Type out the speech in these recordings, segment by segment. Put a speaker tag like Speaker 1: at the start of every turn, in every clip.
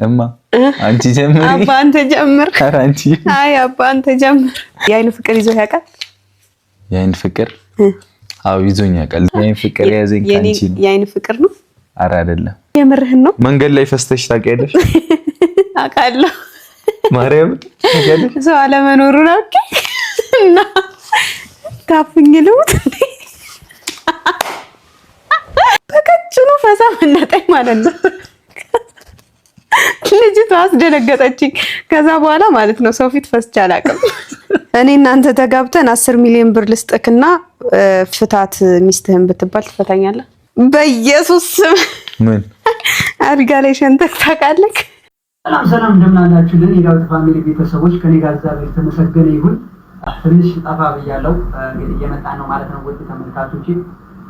Speaker 1: እማ አንቺ ጀምሪ።
Speaker 2: አባ አንተ ጀምር።
Speaker 1: ኧረ አንቺ
Speaker 2: አይ አባ አንተ ጀምር። የአይን ፍቅር ይዞ ያውቃል?
Speaker 1: የአይን ፍቅር አዎ ይዞኝ ያውቃል። የአይን ፍቅር ያዘኝ ካንቺ።
Speaker 2: የአይን ፍቅር ነው?
Speaker 1: ኧረ አይደለም።
Speaker 2: የምርህን ነው?
Speaker 1: መንገድ ላይ ፈስተሽ ታውቂያለሽ?
Speaker 2: አውቃለሁ።
Speaker 1: ማርያም ታውቂያለሽ?
Speaker 2: ሰው አለመኖሩን አውቄ እና ታፍኝ ልሙት እንዴ? በቀጭኑ ፈሳ መነጠኝ ማለት ነው። ልጅቷ አስደነገጠችኝ። ከዛ በኋላ ማለት ነው ሰው ፊት ፈስቼ አላውቅም። እኔ እናንተ ተጋብተን 10 ሚሊዮን ብር ልስጥክና ፍታት ሚስትህን ብትባል ትፈታኛለህ? በኢየሱስ ስም
Speaker 1: ምን
Speaker 2: አልጋ ላይ ሸንተክ ታውቃለህ?
Speaker 3: ሰላም ሰላም፣ እንደምን አላችሁልን የዳዊት ፋሚሊ ቤተሰቦች? ከኔ ጋር እግዚአብሔር የተመሰገነ ይሁን። ትንሽ ጠፋ ብያለሁ፣ እንግዲህ እየመጣ ነው ማለት ነው። ውድ ተመልካቾቼ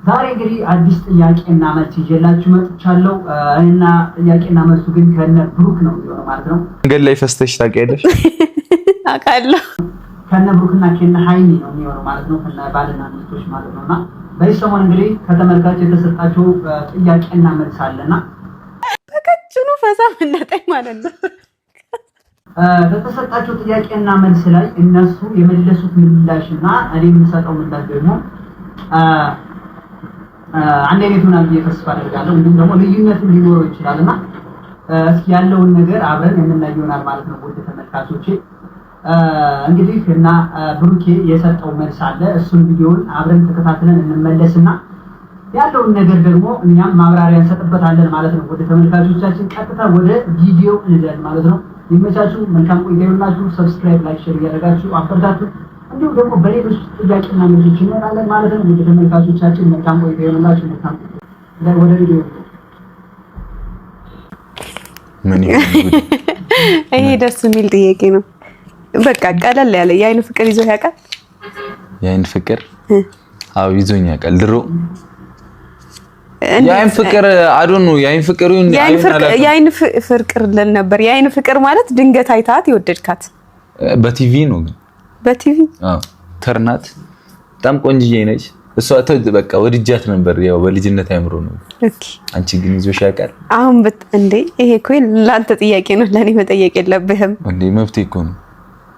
Speaker 3: ዛሬ እንግዲህ አዲስ ጥያቄና መልስ ይዤላችሁ መጥቻለሁ እና ጥያቄና መልሱ ግን ከነ ብሩክ ነው የሚሆነው ማለት ነው።
Speaker 1: መንገድ ላይ ፈስተሽ ታውቂያለሽ?
Speaker 2: አውቃለሁ።
Speaker 3: ከነ ብሩክና ከነ ሃይሚ ነው የሚሆነው ማለት ነው፣ ከነ ባልና ሚስቶች ማለት ነውና በዚህ ሰሞን እንግዲህ ከተመልካች የተሰጣቸው ጥያቄና መልስ አለና
Speaker 2: በቀጭኑ ፈሳ መነጠኝ ማለት ነው።
Speaker 3: በተሰጣቸው ጥያቄና መልስ ላይ እነሱ የመለሱት ምላሽና እኔ የምሰጠው ምላሽ ደግሞ አንድ አይነት ሆናል ብዬ ተስፋ አደርጋለሁ። እንዲሁም ደግሞ ልዩነት ሊኖረው ይችላልና እስኪ ያለውን ነገር አብረን የምናየው ይሆናል ማለት ነው። ውድ ተመልካቾቼ እንግዲህ እና ብሩኬ የሰጠው መልስ አለ። እሱን ቪዲዮውን አብረን ተከታትለን እንመለስና ያለውን ነገር ደግሞ እኛም ማብራሪያ እንሰጥበታለን ማለት ነው። ወደ ተመልካቾቻችን ቀጥታ ወደ ቪዲዮ እንሄዳለን ማለት ነው። ይመቻችሁ። መልካም ቆይታ ይሁንላችሁ። ሰብስክራይብ፣ ላይክ፣ ሼር እያደረጋችሁ አበረታቱ። እንዲሁም ደግሞ በሌሎች ጥያቄና መልሶች እንመጣለን ማለት ነው። ወደ ተመልካቾቻችን መልካም ቆይታ ይሁንላችሁ። መልካም ወደ ቪዲዮ
Speaker 1: ምን
Speaker 2: ይሄ ደስ የሚል ጥያቄ ነው። በቃ ቀለል ያለ የአይን ፍቅር ይዞ ያውቃል?
Speaker 1: የአይን ፍቅር አዎ ይዞኝ ያውቃል። ድሮ የአይን ፍቅር አዶን ነው። የአይን ፍቅር
Speaker 2: የአይን ፍቅር ለን ነበር። የአይን ፍቅር ማለት ድንገት አይታት የወደድካት
Speaker 1: በቲቪ ነው ግን
Speaker 2: በቲቪ
Speaker 1: አዎ ተርናት በጣም ቆንጅዬ ነች። እሷ በቃ ወድጃት ነበር። ያው በልጅነት አይምሮ ነው። ኦኬ አንቺ ግን ይዞሽ ያውቃል?
Speaker 2: አሁን እንዴ ይሄ እኮ ላንተ ጥያቄ ነው፣ ለኔ መጠየቅ የለብህም
Speaker 1: እንዴ። መብቴ እኮ ነው።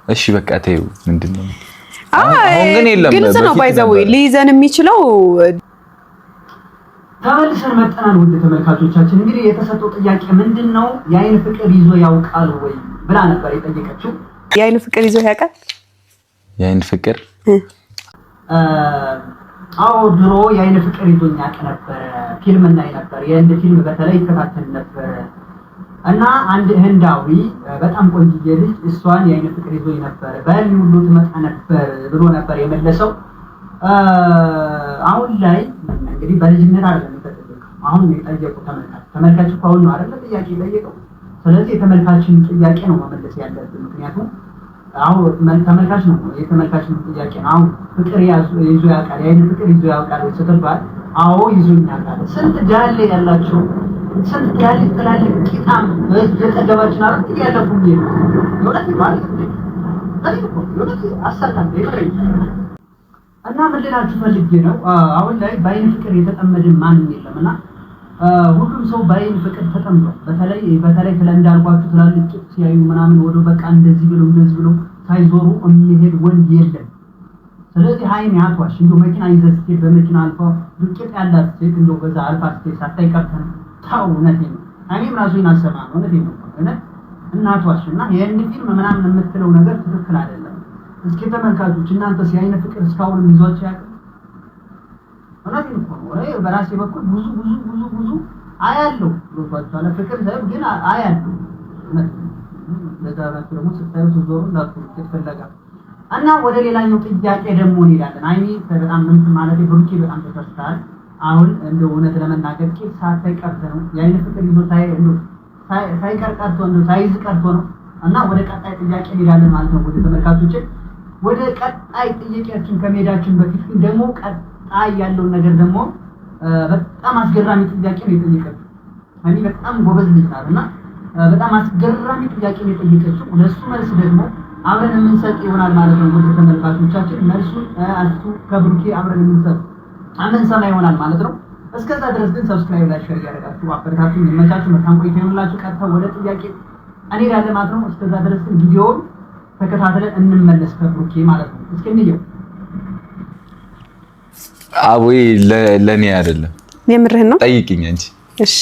Speaker 1: እሺ በቃ ተይው። ምንድነው አሁን ግን የለም።
Speaker 2: ግልጽ ነው። ባይዘው ሊይዘን የሚችለው
Speaker 3: ተመልሰን መጣን። ውድ ተመልካቾቻችን እንግዲህ የተሰጠው ጥያቄ ምንድነው? የአይን ፍቅር ይዞ ያውቃል ወይ ብላ ነበር የጠየቀችው።
Speaker 2: የአይን ፍቅር ይዞ ያውቃል?
Speaker 1: የአይን ፍቅር
Speaker 3: አዎ ድሮ የአይን ፍቅር ይዞኝ ያውቅ ነበር። ፊልም እናይ ነበር። የህንድ ፊልም በተለይ ይከታተል ነበር እና አንድ ህንዳዊ በጣም ቆንጆ ልጅ እሷን የአይን ፍቅር ይዞኝ ነበር፣ በህልሜ ሁሉ ትመጣ ነበር ብሎ ነበር የመለሰው። አሁን ላይ እንግዲህ በልጅነት አይደለም የተጠየቀው፣ አሁን የጠየቀው ተመልካች እኮ አሁን ነው አይደል ጥያቄ የጠየቀው። ስለዚህ የተመልካችን ጥያቄ ነው መመለስ ያለብን፣ ምክንያቱም አሁን ተመልካች ነው የተመልካች ጥያቄ ነው። አሁን ፍቅር ይዞ ያውቃል፣ የአይን ፍቅር ይዞ ያውቃል ስትባል አዎ ይዞኝ ያውቃል። ስንት ዳሌ ያላቸው ስንት ዳሌ ትላልቅ ቂጣም በየጠገባችን አራት ያለፉ ነው የሆነች ማለት ነው። የሆነች አሳታም ይበረኝ እና ምንድናችሁ ፈልጌ ነው አሁን ላይ በአይን ፍቅር የተጠመደ ማንም የለምና ሁሉም ሰው በአይን ፍቅር ተጠምዷል። በተለይ እንዳልኳችሁ ትላልቅ ሲያዩ ምናምን ወደ በቃ እንደዚህ ብሎ ሳይዞሩ የሚሄድ ወንድ የለም። ስለዚህ ሃይሚ አትዋሽ። እንደው መኪና ይዘህ ስትሄድ በመኪና አልፎ ዱቄት ያላት ሴት እንደው በዛ አልፋ ስትሄድ ሳታይቀርተን ታው እውነቴን ነው። እኔም ራሱ ይናሰማ ነው እውነቴን ነው እና አትዋሽ። እና የህንድ ፊልም ምናምን የምትለው ነገር ትክክል አይደለም። እስኪ ተመልካቾች እናንተስ የአይን ፍቅር እስካሁን ይዟችሁ ያውቃል? እውነቴን እኮ ነው። ወይ በራሴ በኩል ብዙ አያለው ብሎታል። ፍቅር ሳይሆን ግን አያለው ለዛራችሁ ደግሞ ስታዩ ዞሮ እንዳትሉት ተፈለጋ እና ወደ ሌላኛው ጥያቄ ደግሞ እንሄዳለን። አይኒ በጣም ምን ማለት ብሩኬ በጣም ተፈስታል። አሁን እንደው እውነት ለመናገር ቂጥ ሳታይ ቀርቶ ነው የአይን ፍቅር ይዞ ሳይቀር ቀርቶ ነው ሳይዝ ቀርቶ ነው። እና ወደ ቀጣይ ጥያቄ እንሄዳለን ማለት ነው። ወደ ተመልካቾች ወደ ቀጣይ ጥያቄያችን ከመሄዳችን በፊት ደግሞ ቀጣይ ያለው ነገር ደግሞ በጣም አስገራሚ ጥያቄ ነው የጠየቀችው። እኔ በጣም ጎበዝ ልጅ ናት እና በጣም አስገራሚ ጥያቄ ነው የጠየቀችው። ለሱ መልስ ደግሞ አብረን የምንሰጥ ይሆናል ማለት ነው። ወደ ተመልካቾቻችን መልሱን እሱ ከብሩኬ አብረን የምንሰማ ይሆናል ማለት ነው። እስከዛ ድረስ ግን ሰብስክራይብ ላይ ሼር ያደርጋችሁ አበረታቱኝ። ይመቻችሁ። መልካም ቆይታ ይሁንላችሁ። ቀጥታ ወደ ጥያቄ እኔ ያለ ማለት ነው። እስከዛ ድረስ ግን ቪዲዮውን ተከታተለን እንመለስ ከብሩኬ ማለት ነው። እስኪ እንየው።
Speaker 1: አቦይ ለኔ አይደለም
Speaker 2: የምርህን ነው?
Speaker 1: ጠይቂኝ አንቺ።
Speaker 2: እሺ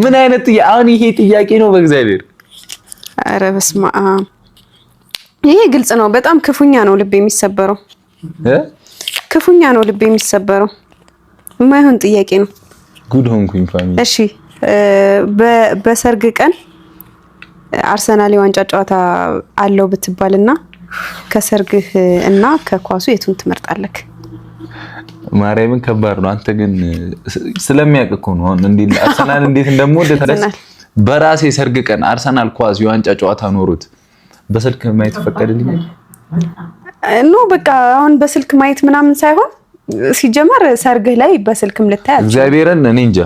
Speaker 1: ምን አይነት አሁን ይሄ ጥያቄ ነው በእግዚአብሔር?
Speaker 2: ኧረ በስመ አብ ይሄ ግልጽ ነው። በጣም ክፉኛ ነው ልብ የሚሰበረው ክፉኛ ነው ልብ የሚሰበረው። የማይሆን ጥያቄ ነው።
Speaker 1: ጉድ ሆንኩኝ ፋሚሊ።
Speaker 2: እሺ በሰርግ ቀን አርሰናል የዋንጫ ጨዋታ አለው ብትባልና ከሰርግህ እና ከኳሱ የቱን ትመርጣለህ?
Speaker 1: ማርያምን ከባድ ነው። አንተ ግን ስለሚያውቅ እኮ ነው እንዴ አርሰናል እንዴት እንደምወድ ተደስ በራሴ ሰርግ ቀን አርሰናል ኳስ የዋንጫ ጨዋታ ኖሮት በስልክ ማየት ፈቀደልኝ
Speaker 2: ኖ በቃ አሁን በስልክ ማየት ምናምን ሳይሆን ሲጀመር ሰርግህ ላይ በስልክም ልታይ
Speaker 1: እግዚአብሔርን እኔ እንጃ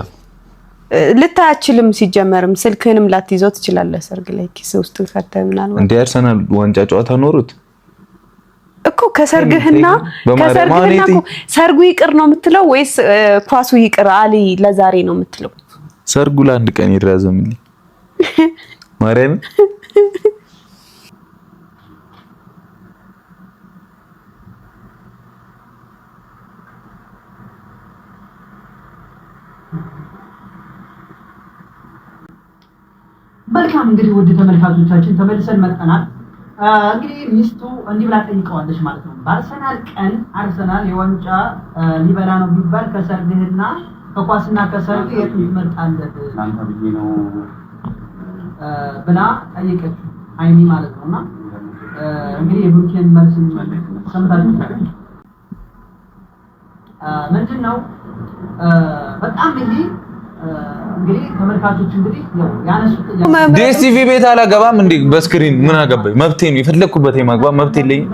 Speaker 2: ልታያችልም ሲጀመርም ስልክህንም ላትይዘው ትችላለህ። ሰርግ ላይ ኪስ ውስጥ ከተህ ምናልባት
Speaker 1: እንደ አርሰናል ዋንጫ ጨዋታ ኖሮት
Speaker 2: እኮ ከሰርግህና ሰርጉ ይቅር ነው የምትለው ወይስ ኳሱ ይቅር አሊ ለዛሬ ነው የምትለው?
Speaker 1: ሰርጉ ለአንድ ቀን ይራዘምልኝ ማርያም።
Speaker 3: መልካም እንግዲህ ውድ ተመልካቾቻችን ተመልሰን መጥተናል። እንግዲህ ሚስቱ እንዲህ ብላ ጠይቀዋለች ማለት ነው። በአርሰናል ቀን አርሰናል የዋንጫ ሊበላ ነው ቢባል ከሰርግህና ከኳስና ከሰርግ የቱን ትመርጣለህ ብላ ጠይቀችው አይኒ ማለት ነውና እንግዲህ የብሩኬን መልስ ሰምታችኋል። ምንድነው በጣም ይሄ እንግዲህ ተመልካቾች እንግዲህ ያነሱት
Speaker 1: ዲኤስቲቪ ቤት አላገባም እንዴ በስክሪን ምን አገባኝ? መብቴ ነው። የፈለኩበት የማግባት መብቴ የለኝም።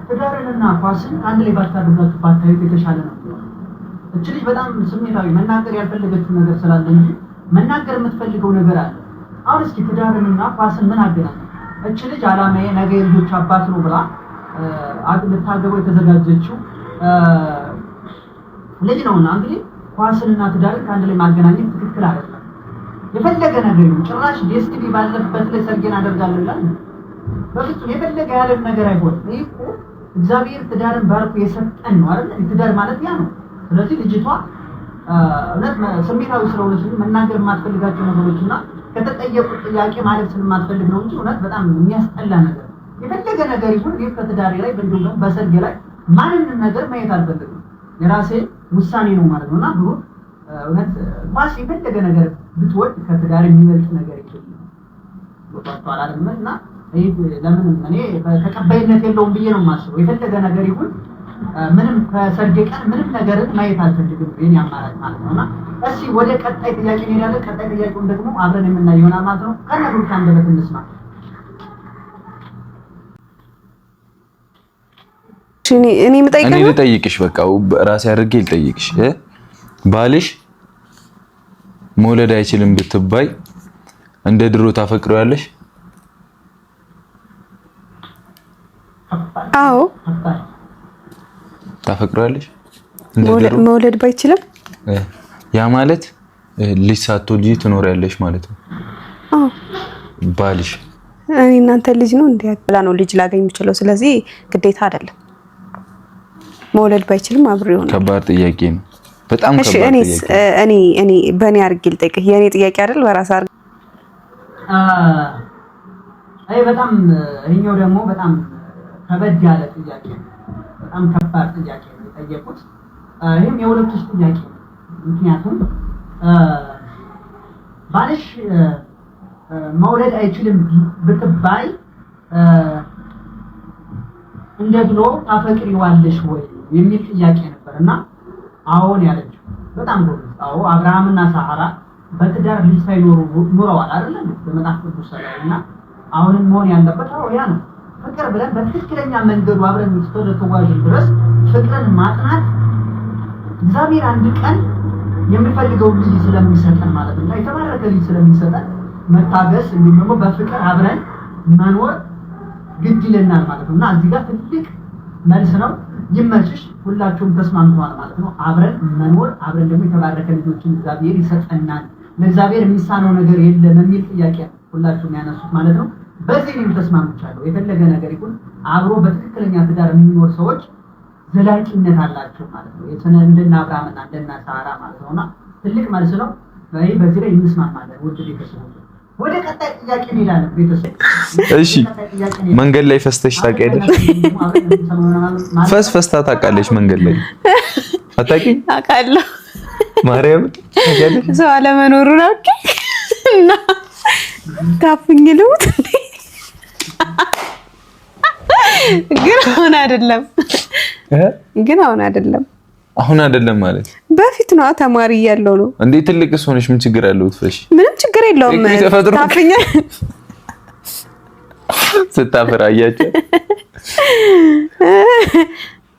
Speaker 3: ትዳርንና ኳስን አንድ ላይ ባታደርጋችሁ ባታዩት የተሻለ ነው። እቺ ልጅ በጣም ስሜታዊ መናገር ያልፈለገችው ነገር ስላለ እንጂ መናገር የምትፈልገው ነገር አለ። አሁን እስኪ ትዳርንና ኳስን ምን አገናኝ? እቺ ልጅ አላማዬ ነገ የልጆች አባት ነው ብላ ልታገባው የተዘጋጀችው ልጅ ነውና እንግዲህ ኳስንና ትዳርን ከአንድ ላይ ማገናኘት ትክክል አይደለም። የፈለገ ነገር ይሁን ጭራሽ ዲኤስቲቪ ባለበት ላይ ሰርጌን አደርጋለሁ ይላል። በፍጹም የፈለገ ያለ ነገር አይሆንም። ይሄ እኮ እግዚአብሔር ትዳርን ባርኮ የሰጠን ነው አይደል? ትዳር ማለት ያ ነው። ስለዚህ ልጅቷ እውነት ስሜታዊ ስለሆነች መናገር የማትፈልጋቸው ነገሮችና ከተጠየቁት ጥያቄ ማለት ስለማትፈልግ ነው እንጂ እውነት በጣም የሚያስጠላ ነገር የፈለገ ነገር ይሁን ይሄ ከትዳሬ ላይ በእንዲሁም ደግሞ በሰርጌ ላይ ማንንም ነገር ማየት አልፈልግም። የራሴ ውሳኔ ነው ማለት ነውና ብሩ እውነት ኳስ የፈለገ ነገር ብትወድ ከትዳር የሚበልጥ ነገር የለም። ወጣቷል አይደልና ይሄ ለምን እኔ ተቀባይነት የለውም ብዬ ነው የማስበው። የፈለገ ነገር ይሁን ምንም ከሰርጌ ቀን ምንም ነገር ማየት አልፈልግም የኔ አማራጭ ማለት ነውና እሺ ወደ ቀጣይ ጥያቄ እንሄዳለን። ቀጣይ ጥያቄውን ደግሞ አብረን የምናየው ይሆናል ማለት ነው። ከነብሩ ካንደበት እንስማ።
Speaker 2: እኔ
Speaker 1: ልጠይቅሽ በቃ ራሴ አድርጌ ልጠይቅሽ ባልሽ መውለድ አይችልም ብትባይ እንደ ድሮ ታፈቅሪዋለሽ?
Speaker 2: አዎ
Speaker 1: ታፈቅሪዋለሽ?
Speaker 2: መውለድ ባይችልም
Speaker 1: ያ ማለት ልጅ ሳትወልጂ ትኖሪያለሽ ማለት ነው።
Speaker 2: አዎ
Speaker 1: ባልሽ
Speaker 2: እኔ እናንተ ልጅ ነው እንዲያብላ ነው ልጅ ላገኝ የምችለው። ስለዚህ ግዴታ አይደለም። መውለድ ባይችልም አብሬው ነው። ከባድ ጥያቄ ነው። በጣም ከባድ ጥያቄ። እኔ በእኔ አድርጌ ልጠይቅህ። የኔ ጥያቄ አይደል? በራስህ አድርጌ
Speaker 3: አይ በጣም ይሄኛው ደግሞ በጣም ከበድ ያለ ጥያቄ ነው። በጣም ከባድ ጥያቄ ነው የጠየቁት። ይሄም የሁለቱስ ጥያቄ ነው። ምክንያቱም ባልሽ መውለድ አይችልም ብትባይ እንደ ድሮ ታፈቅሪዋለሽ ወይ የሚል ጥያቄ ነበርና አዎን ያለችው በጣም ጎበዝ። አዎ አብርሃምና ሳራ በትዳር ልጅ ሳይኖሩ ኑረዋል አይደል? በመጽሐፍ ቅዱስ ላይና አሁንም መሆን ያለበት አዎ ያ ነው። ፍቅር ብለን በትክክለኛ መንገዱ አብረን ተዋጅ ድረስ ፍቅርን ማጥናት እግዚአብሔር አንድ ቀን የሚፈልገው ልጅ ስለሚሰጠን ማለት ነው። የተባረከ ልጅ ስለሚሰጠን መታገስ እንዲሁም ደግሞ በፍቅር አብረን መኖር ግድ ይለናል ማለት ነውና እዚህ ጋር ትልቅ መልስ ነው። ይመችሽ። ሁላችሁም ተስማምተዋል ማለት ነው። አብረን መኖር አብረን ደግሞ የተባረከ ልጆችን እግዚአብሔር ይሰጠናል። ለእግዚአብሔር የሚሳነው ነገር የለም የሚል ጥያቄ ሁላችሁም ያነሱት ማለት ነው። በዚህ ነው ተስማምቻለሁ። የፈለገ ነገር ይሁን አብሮ በትክክለኛ ትዳር የሚኖር ሰዎች ዘላቂነት አላቸው ማለት ነው። እንደና አብርሃምና እንደና ሳራ ማለት ነውና ትልቅ መልስ ነው። በዚህ ላይ እንስማማለን። ውድ ቤተሰቦች ወደ ቀጣይ ጥያቄ እንሄዳለን። ቤተሰብ
Speaker 1: እሺ፣ መንገድ ላይ ፈስተሽ ታውቂያለሽ? ፈስታ ታውቃለች? መንገድ ላይ አታውቂም?
Speaker 2: አውቃለሁ።
Speaker 1: ማርያም ታውቂያለሽ?
Speaker 2: ሰው አለመኖሩን አውቄ እና ታፍኝ ልሙት ግን አሁን አይደለም
Speaker 1: አሁን አይደለም ማለት
Speaker 2: በፊት ነው። ተማሪ እያለሁ ነው።
Speaker 1: እንዴ ትልቅ ሆነሽ ምን ችግር አለው? ትፈሽ
Speaker 2: ምንም ችግር የለውም። ታፍኛ
Speaker 1: ስታፈራ አያችሁ?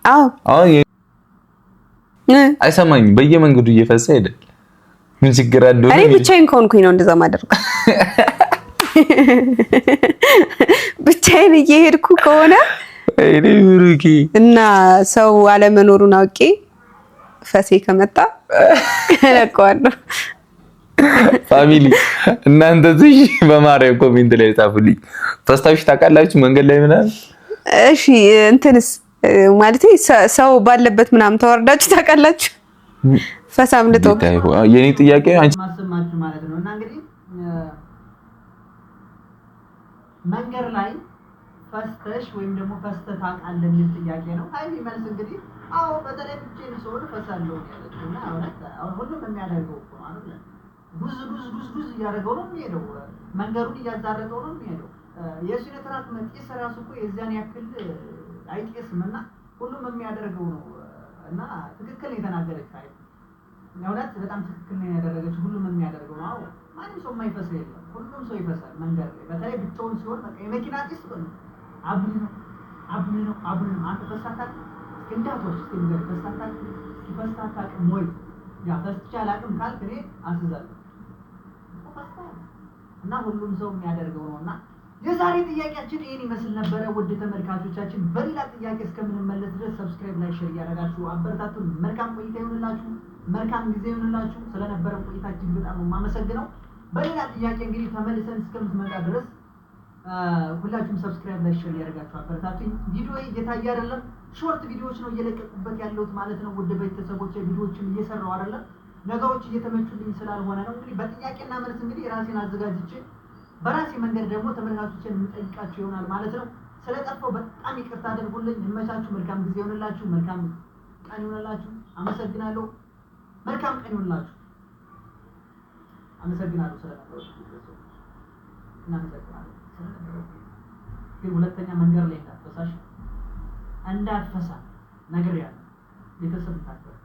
Speaker 1: አዎ አይሰማኝም። በየመንገዱ እየፈሰ አይደል? ምን ችግር አለው?
Speaker 2: እኔ ብቻዬን ከሆንኩኝ ነው እንደዛ ማደርገው። ብቻዬን እየሄድኩ ከሆነ
Speaker 1: እኔ ብሩኪ
Speaker 2: እና ሰው አለመኖሩን አውቄ ፈሴ ከመጣ እለቀዋለሁ።
Speaker 1: ፋሚሊ እናንተ እዚህ በማርያም ኮሜንት ላይ ጻፉልኝ። ፈስታሽ ታውቃላችሁ መንገድ ላይ ምናምን?
Speaker 2: እሺ እንትንስ ማለት ሰው ባለበት ምናምን ተወርዳችሁ ታውቃላችሁ? ፈሳም ልጦ
Speaker 1: የኔ ጥያቄ አንቺ
Speaker 3: ማሰማችሁ ማለት ነው። እና እንግዲህ መንገድ ላይ ፈስተሽ ወይም ደግሞ ፈስተህ ታውቃለህ የሚል ጥያቄ ነው። ሀይሚ መልስ እንግዲህ አዎ በተለይ ብቻዬን ስሆን ፈሳለሁ ያለችው እና አሁን ሁሉም የሚያደርገው እኮ ማለት ነው። ጉዝ እያደረገው ነው የሚሄደው። መንገዱን እያዛረገው ነው የሚሄደው። የሲነ ትራክ መጤስ ራሱ እኮ የዛን ያክል አይጤስም እና ሁሉም የሚያደርገው ነው እና ትክክል የተናገረች ሀይሚ እውነት በጣም ትክክል ነው ያደረገችው። ሁሉም የሚያደርገው ነው። አዎ ማንም ሰው የማይፈስ የለም። ሁሉም ሰው ይፈሳል መንገድ ላይ በተለይ ብቻውን ሲሆን በቃ የመኪና ጢስ አቡነ ነው። አንተ ፈሳታል እንዳቶች ሲንገር ፈሳታል ሞይ ያ ፈስቻ አላቅም ካልክ እኔ አስዛለሁ እና ሁሉም ሰው የሚያደርገው ነውና የዛሬ ጥያቄያችን ይሄን ይመስል ነበረ። ውድ ተመልካቾቻችን በሌላ ጥያቄ እስከምንመለስ ድረስ ሰብስክራይብ፣ ላይክ፣ ሼር እያደረጋችሁ አበረታቱን። መልካም ቆይታ ይሁንላችሁ። መልካም ጊዜ ይሁንላችሁ። ስለነበረ ቆይታችን በጣም ነው የማመሰግነው። በሌላ ጥያቄ እንግዲህ ተመልሰን እስከምትመጣ ድረስ ሁላችሁም ሰብስክራይብ፣ ላይክ፣ ሼር እያደረጋችሁ አበረታቱኝ። ቪዲዮ እየታየ አይደለም፣ ሾርት ቪዲዮዎች ነው እየለቀቁበት ያለሁት ማለት ነው። ውድ ቤተሰቦች ቪዲዮዎችን እየሰራው አይደለም፣ ነገሮች እየተመቹልኝ ስላልሆነ ነው። እንግዲህ በጥያቄና መልስ እንግዲህ ራሴን አዘጋጅቼ በራሴ መንገድ ደግሞ ተመልካቾችን የምጠይቃቸው ይሆናል ማለት ነው። ስለጠፋው በጣም ይቅርታ አድርጉልኝ። ይመቻችሁ። መልካም ጊዜ ይሁንላችሁ። መልካም ቀን ይሁንላችሁ። አመሰግናለሁ። መልካም ቀን ይሁንላችሁ። አመሰግናለሁ ስለነበራችሁ። እናመሰግናለን ስለነበራችሁ። ግን ሁለተኛ መንገድ ላይ እንዳትፈሳ ነግሬያለሁ። ቤተሰብ ታከብር